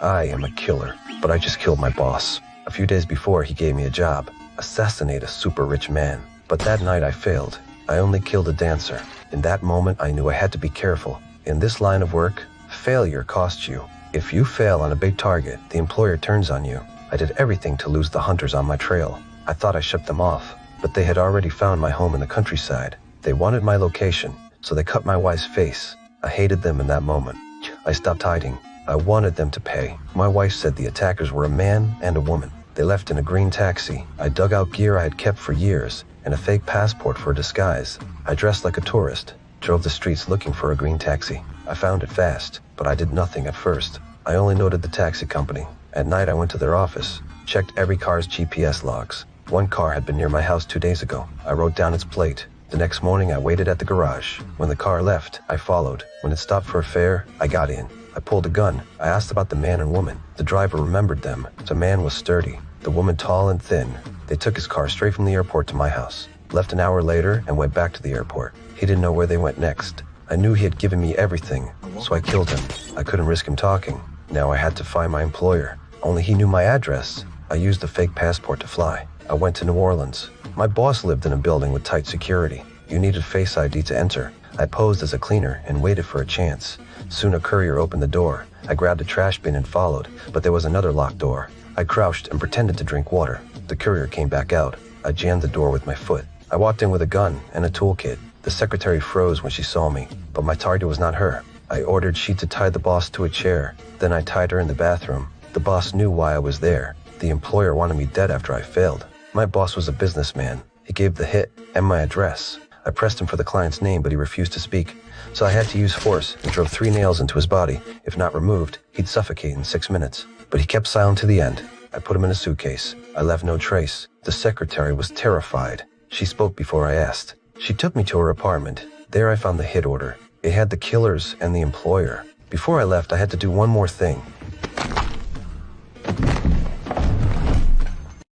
I am a killer, but I just killed my boss. A few days before, he gave me a job. Assassinate a super rich man. But that night I failed. I only killed a dancer. In that moment, I knew I had to be careful. In this line of work, failure costs you. If you fail on a big target, the employer turns on you. I did everything to lose the hunters on my trail. I thought I shipped them off, but they had already found my home in the countryside. They wanted my location, so they cut my wife's face. I hated them in that moment. I stopped hiding. I wanted them to pay. My wife said the attackers were a man and a woman. They left in a green taxi. I dug out gear I had kept for years and a fake passport for a disguise. I dressed like a tourist, drove the streets looking for a green taxi. I found it fast, but I did nothing at first. I only noted the taxi company. At night I went to their office, checked every car's GPS logs. One car had been near my house 2 days ago. I wrote down its plate. The next morning I waited at the garage. When the car left, I followed. When it stopped for a fare, I got in. I pulled a gun. I asked about the man and woman. The driver remembered them. The man was sturdy, the woman tall and thin. They took his car straight from the airport to my house. Left an hour later and went back to the airport. He didn't know where they went next. I knew he had given me everything, so I killed him. I couldn't risk him talking. Now I had to find my employer. Only he knew my address. I used a fake passport to fly. I went to New Orleans. My boss lived in a building with tight security. You needed Face ID to enter. I posed as a cleaner and waited for a chance. Soon a courier opened the door. I grabbed a trash bin and followed, but there was another locked door. I crouched and pretended to drink water. The courier came back out. I jammed the door with my foot. I walked in with a gun and a toolkit. The secretary froze when she saw me, but my target was not her. I ordered she to tie the boss to a chair. Then I tied her in the bathroom. The boss knew why I was there. The employer wanted me dead after I failed. My boss was a businessman. He gave the hit and my address. I pressed him for the client's name, but he refused to speak. So I had to use force and drove 3 nails into his body. If not removed, he'd suffocate in 6 minutes. But he kept silent to the end. I put him in a suitcase. I left no trace. The secretary was terrified. She spoke before I asked. She took me to her apartment. There I found the hit order. It had the killers and the employer. Before I left, I had to do one more thing.